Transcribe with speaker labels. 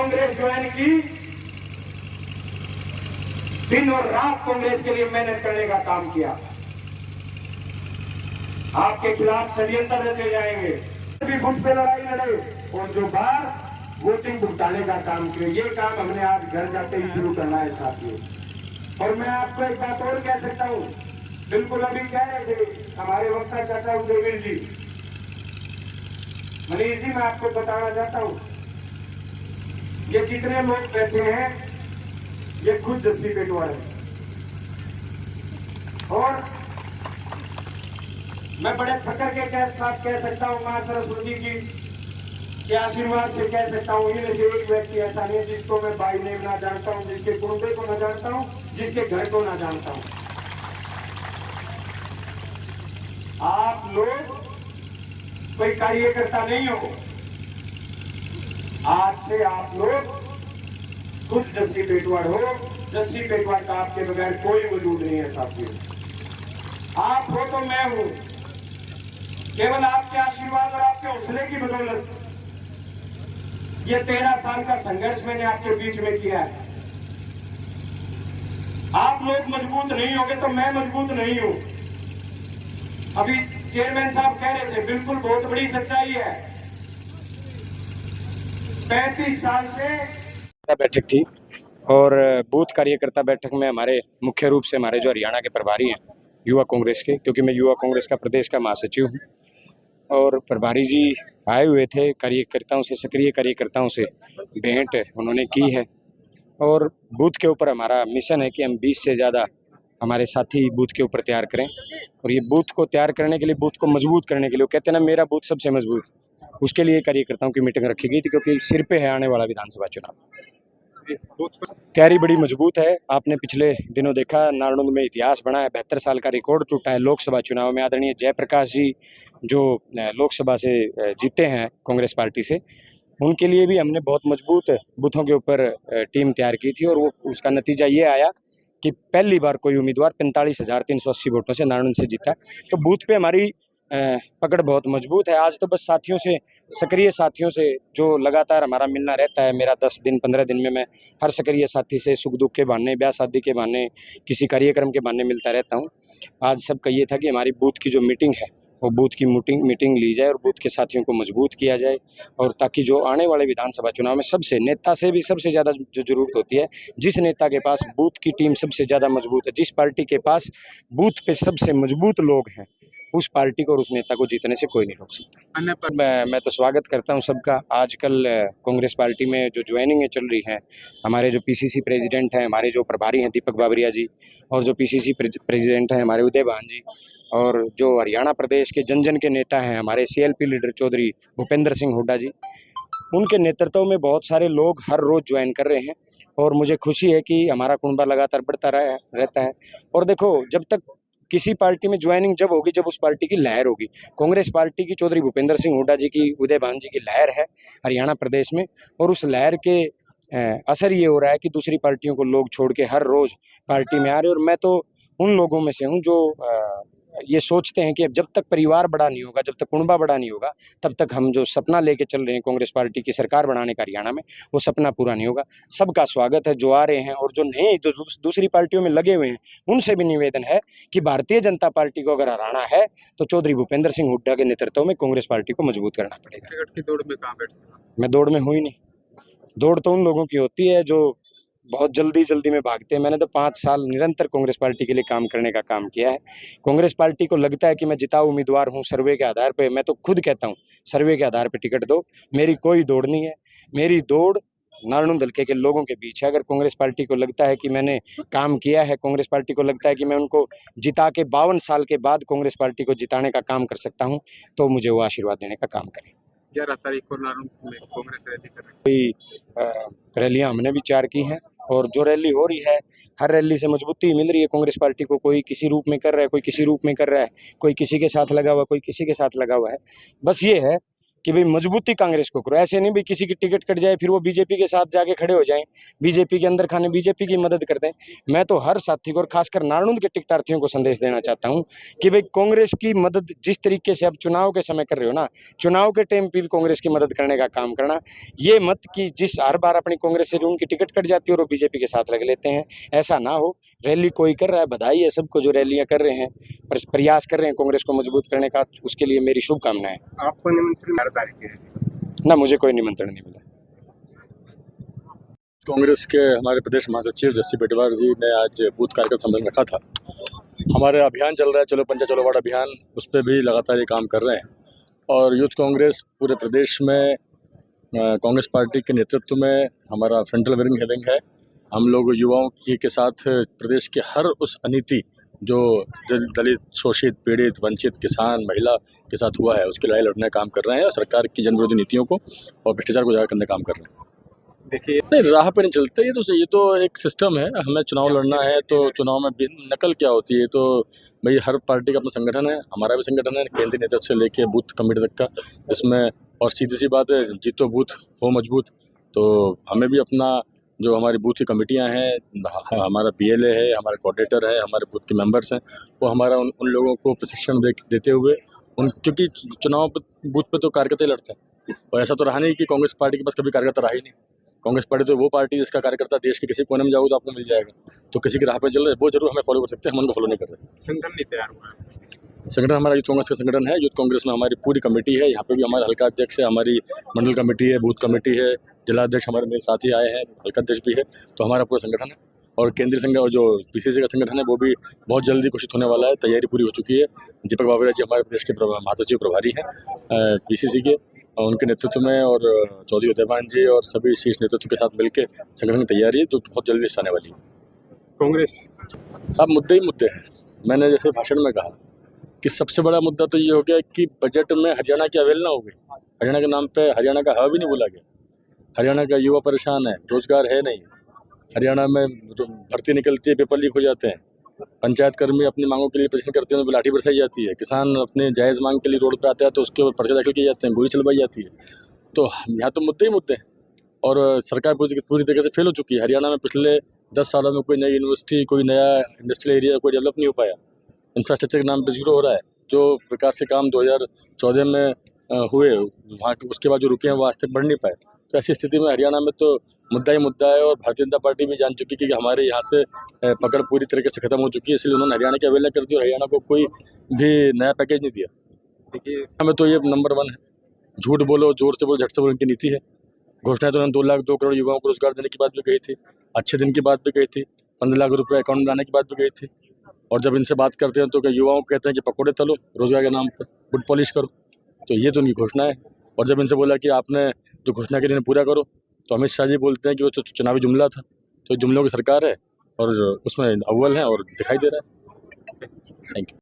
Speaker 1: Congress join की, दिन और रात कांग्रेस के लिए मेहनत करने का काम किया। आपके खिलाफ षड्यंत्र रचे जाएंगे, भी बुथ पे लड़ाई लड़े और जो बाहर वोटिंग भुगताने का काम किया। ये काम हमने आज घर जाते ही शुरू करना है साथियों। और मैं आपको एक बात और कह सकता हूं, बिल्कुल अभी कह रहे थे हमारे वक्ता चाचा उदयवीर जी, मनीष जी, मैं आपको बताना चाहता हूं, ये जितने लोग बैठे हैं ये खुद जस्सी पेटवाड़ है। और मैं बड़े फकर के साथ कह सकता हूं, मां सरस्वती की के आशीर्वाद से कह सकता हूं, इनमें से एक व्यक्ति ऐसा नहीं है जिसको मैं बाई नेम ना जानता हूं, जिसके कुंबे को ना जानता हूं, जिसके घर को ना जानता हूं। आप लोग कोई कार्यकर्ता नहीं हो, आज से आप लोग खुद जस्सी पेटवाड़ हो। जस्सी पेटवाड़ का आपके बगैर कोई वजूद नहीं है साथियों। आप हो तो मैं हूं, केवल आपके आशीर्वाद और आपके हौसले की बदौलत ये 13 साल का संघर्ष मैंने आपके बीच में किया है। आप लोग मजबूत नहीं होंगे तो मैं मजबूत नहीं हूं। अभी चेयरमैन साहब कह रहे थे, बिल्कुल बहुत बड़ी सच्चाई है। 35 साल से
Speaker 2: बैठक थी और बूथ कार्यकर्ता बैठक में हमारे मुख्य रूप से हमारे जो हरियाणा के प्रभारी हैं युवा कांग्रेस के, क्योंकि मैं युवा कांग्रेस का प्रदेश का महासचिव हूं, और प्रभारी जी आए हुए थे। कार्यकर्ताओं से, सक्रिय कार्यकर्ताओं से भेंट उन्होंने की है और बूथ के ऊपर हमारा मिशन है कि हम 20 से ज़्यादा हमारे साथी बूथ के ऊपर तैयार करें। और ये बूथ को तैयार करने के लिए, बूथ को मजबूत करने के लिए, कहते हैं ना मेरा बूथ सबसे मजबूत, उसके लिए कार्यकर्ताओं की मीटिंग रखी गई थी, क्योंकि सिर पे है आने वाला विधानसभा चुनाव। तैयारी बड़ी मजबूत है। आपने पिछले दिनों देखा नारनौंद में इतिहास बना है, 72 साल का रिकॉर्ड टूटा है लोकसभा चुनाव में। आदरणीय जयप्रकाश जी जो लोकसभा से जीते हैं कांग्रेस पार्टी से, उनके लिए भी हमने बहुत मजबूत बूथों के ऊपर टीम तैयार की थी और वो उसका नतीजा ये आया कि पहली बार कोई उम्मीदवार 45,380 वोटों से नारनौंद से जीता। तो बूथ पे हमारी पकड़ बहुत मजबूत है। आज तो बस साथियों से, सक्रिय साथियों से जो लगातार हमारा मिलना रहता है, मेरा 10 दिन 15 दिन में मैं हर सक्रिय साथी से सुख दुख के बहाने, ब्याह शादी के बहाने, किसी कार्यक्रम के बहाने मिलता रहता हूं। आज सबका ये था कि हमारी बूथ की जो मीटिंग है वो बूथ की मीटिंग ली जाए और बूथ के साथियों को मजबूत किया जाए, और ताकि जो आने वाले विधानसभा चुनाव में सबसे, नेता से भी सबसे ज़्यादा जो जरूरत होती है, जिस नेता के पास बूथ की टीम सबसे ज़्यादा मजबूत है, जिस पार्टी के पास बूथ पे सबसे मजबूत लोग हैं, उस पार्टी को और उस नेता को जीतने से कोई नहीं रोक सकता। मैं तो स्वागत करता हूं सबका। आजकल कांग्रेस पार्टी में जो ज्वाइनिंगें चल रही हैं, हमारे जो पीसीसी प्रेसिडेंट हैं, हमारे जो प्रभारी हैं दीपक बाबरिया जी, और जो पीसीसी प्रेसिडेंट हैं हमारे उदय भान जी, और जो हरियाणा प्रदेश के जन जन के नेता हैं हमारे सीएलपी लीडर चौधरी भूपेंद्र सिंह हुड्डा जी, उनके नेतृत्व में बहुत सारे लोग हर रोज़ ज्वाइन कर रहे हैं। और मुझे खुशी है कि हमारा कुनबा लगातार बढ़ता रहता है। और देखो, जब तक किसी पार्टी में ज्वाइनिंग जब होगी जब उस पार्टी की लहर होगी। कांग्रेस पार्टी की चौधरी भूपेंद्र सिंह हुड्डा जी की, उदय भान जी की लहर है हरियाणा प्रदेश में, और उस लहर के असर ये हो रहा है कि दूसरी पार्टियों को लोग छोड़ के हर रोज पार्टी में आ रहे हैं। और मैं तो उन लोगों में से हूँ जो ये सोचते हैं कि अब जब तक परिवार बड़ा नहीं होगा, जब तक कुनबा बड़ा नहीं होगा, तब तक हम जो सपना लेके चल रहे हैं कांग्रेस पार्टी की सरकार बनाने का हरियाणा में, वो सपना पूरा नहीं होगा। सबका स्वागत है जो आ रहे हैं, और जो नहीं, जो दूसरी पार्टियों में लगे हुए हैं, उनसे भी निवेदन है कि भारतीय जनता पार्टी को अगर हराना है तो चौधरी भूपेंद्र सिंह हुड्डा के नेतृत्व में कांग्रेस पार्टी को मजबूत करना पड़ेगा।
Speaker 3: टिकट की दौड़ में कहाँ बैठे?
Speaker 2: मैं दौड़ में हुई नहीं। दौड़ तो उन लोगों की होती है जो बहुत जल्दी में भागते हैं। मैंने तो 5 साल निरंतर कांग्रेस पार्टी के लिए काम करने का काम किया है। कांग्रेस पार्टी को लगता है कि मैं जिता उम्मीदवार हूं सर्वे के आधार पे, मैं तो खुद कहता हूं सर्वे के आधार पे टिकट दो। मेरी कोई दौड़ नहीं है, मेरी दौड़ नारनौंद हल्के के लोगों के बीच है। अगर कांग्रेस पार्टी को लगता है कि मैंने काम किया है, कांग्रेस पार्टी को लगता है कि मैं उनको जिता के 52 साल के बाद कांग्रेस पार्टी को जिताने का काम कर सकता हूँ, तो मुझे वो आशीर्वाद देने का काम करें।
Speaker 3: 11 तारीख को नारनौंद में कांग्रेस रैली कर रही
Speaker 2: है। रैलियां हमने भी 4 की हैं, और जो रैली हो रही है, हर रैली से मजबूती मिल रही है कांग्रेस पार्टी को। कोई किसी रूप में कर रहा है, कोई किसी रूप में कर रहा है, कोई किसी के साथ लगा हुआ, कोई किसी के साथ लगा हुआ है। बस ये है कि भाई मजबूती कांग्रेस को करो। ऐसे नहीं भाई किसी की टिकट कट जाए फिर वो बीजेपी के साथ जाके खड़े हो जाएं, बीजेपी के अंदर खाने बीजेपी की मदद कर दें। मैं तो हर साथी को और खासकर नारनौंद के टिकटार्थियों को संदेश देना चाहता हूं कि भाई कांग्रेस की मदद जिस तरीके से अब चुनाव के समय कर रहे हो ना, चुनाव के टाइम पे भी कांग्रेस की मदद करने का काम करना। ये मत कि जिस हर बार अपनी कांग्रेस से उनकी टिकट कट जाती है और वो बीजेपी के साथ लग लेते हैं, ऐसा ना हो। रैली कोई कर रहा है, बधाई है सबको जो रैलियां कर रहे हैं, प्रयास कर रहे हैं कांग्रेस को मजबूत करने का, उसके लिए मेरी शुभकामनाएं।
Speaker 3: आपको निमंत्रण 12 तारीख के है।
Speaker 2: ना मुझे कोई निमंत्रण नहीं मिला।
Speaker 4: कांग्रेस के हमारे प्रदेश महासचिव जस्सी पेटवार जी ने आज बूथ कार्यक्रम सम्मेलन रखा था। हमारे अभियान चल रहा है चलो पंचा चलो वार्ड अभियान, उस पर भी लगातार ये काम कर रहे हैं। और यूथ कांग्रेस पूरे प्रदेश में कांग्रेस पार्टी के नेतृत्व में हमारा फ्रंटल विंग है। हम लोग युवाओं के साथ प्रदेश के हर उस अनीति जो दलित, शोषित, पीड़ित, वंचित, किसान, महिला के साथ हुआ है उसकी लड़ाई लड़ने का काम कर रहे हैं और सरकार की जनविरोधी नीतियों को और भ्रष्टाचार को उजागर करने का काम कर रहे हैं।
Speaker 3: देखिए,
Speaker 4: नहीं, राह पे नहीं चलते। ये तो एक सिस्टम है। हमें चुनाव लड़ना है तो चुनाव में नकल क्या होती है? तो भाई हर पार्टी का अपना संगठन है, हमारा भी संगठन है, केंद्रीय नेतृत्व से लेके बूथ कमेटी तक का, इसमें और सीधी सी बात है, जीतो बूथ हो मजबूत। तो हमें भी अपना जो हमारी बूथ की कमेटियां हैं, हमारा PLA है, हमारे कोऑर्डिनेटर है, हमारे बूथ के मेंबर्स हैं, वो हमारा उन लोगों को प्रशिक्षण देते हुए क्योंकि चुनाव बूथ पे तो कार्यकर्ता ही लड़ते हैं। और ऐसा तो रहा नहीं कि कांग्रेस पार्टी के पास कभी कार्यकर्ता रहा ही नहीं। कांग्रेस पार्टी तो वो पार्टी जिसका कार्यकर्ता देश के किसी कोने में जाओगे तो आपको मिल जाएगा। तो किसी की राह पे चल रहे वो जरूर हमें फॉलो कर सकते हैं, हम उनको फॉलो नहीं कर रहे।
Speaker 3: संगठन नहीं तैयार हुआ है।
Speaker 4: संगठन हमारा यूथ कांग्रेस का संगठन है। यूथ कांग्रेस में हमारी पूरी कमेटी है। यहाँ पे भी हमारे हल्का अध्यक्ष है, हमारी मंडल कमेटी है, बूथ कमेटी है, जिला अध्यक्ष हमारे मेरे साथी आए हैं, हल्का अध्यक्ष भी है। तो हमारा पूरा संगठन है। और केंद्रीय संगठन जो PCC का संगठन है वो भी बहुत जल्दी घोषित होने वाला है, तैयारी पूरी हो चुकी है। दीपक बावरिया जी हमारे प्रदेश के महासचिव प्रभारी हैं PCC के, उनके नेतृत्व में, और चौधरी उदयभान जी और सभी शीर्ष नेतृत्व के साथ मिलकर संगठन की तैयारी है जो बहुत जल्दी आने वाली है।
Speaker 3: कांग्रेस
Speaker 4: साहब मुद्दे ही मुद्दे हैं। मैंने जैसे भाषण में कहा कि सबसे बड़ा मुद्दा तो ये हो गया कि बजट में हरियाणा की अवहेलना हो गई। हरियाणा के नाम पे हरियाणा का हवा भी नहीं बोला गया। हरियाणा का युवा परेशान है, रोजगार है नहीं। हरियाणा में भर्ती निकलती है, पेपर लीक हो जाते हैं। पंचायत कर्मी अपनी मांगों के लिए प्रदर्शन करते हैं तो लाठी बरसाई जाती है। किसान अपने जायज़ मांग के लिए रोड पे आता है तो उसके ऊपर पर्चे दाखिल किए जाते हैं, गोली चलवाई जाती है। तो यहाँ तो मुद्दे ही मुद्दे हैं। और सरकार पूरी तरीके से फेल हो चुकी है। हरियाणा में पिछले 10 सालों में कोई नई यूनिवर्सिटी, कोई नया इंडस्ट्रियल एरिया कोई डेवलप नहीं हो पाया। इंफ्रास्ट्रक्चर के नाम पर जीरो हो रहा है। जो विकास के काम 2014 में हुए वहाँ उसके बाद जो रुके हैं वो आज तक बढ़ नहीं पाए। तो ऐसी स्थिति में हरियाणा में तो मुद्दा ही मुद्दा है। और भारतीय जनता पार्टी भी जान चुकी है कि हमारे यहाँ से पकड़ पूरी तरीके से खत्म हो चुकी है, इसलिए उन्होंने हरियाणा की अवहेलना कर दी और हरियाणा को कोई भी नया पैकेज नहीं दिया।
Speaker 3: देखिए,
Speaker 4: हमें तो ये नंबर 1 है। झूठ बोलो, जोर से बोलो, झट से बोलो, इनकी नीति है। घोषणाएं तो उन्होंने 2 लाख 2 करोड़ युवाओं को रोजगार देने की बात भी कही थी, अच्छे दिन की बात भी कही थी, 15 लाख रुपये अकाउंट में लाने की बात भी कही थी। और जब इनसे बात करते हैं तो युवाओं को कहते हैं कि पकौड़े तलो रोजगार के नाम पर, गुड पॉलिश करो। तो ये तो उनकी घोषणा है। और जब इनसे बोला कि आपने जो घोषणा के लिए पूरा करो तो अमित शाह जी बोलते हैं कि वो तो चुनावी जुमला था। तो जुमलों की सरकार है और उसमें अव्वल है और दिखाई दे रहा है। Thank you.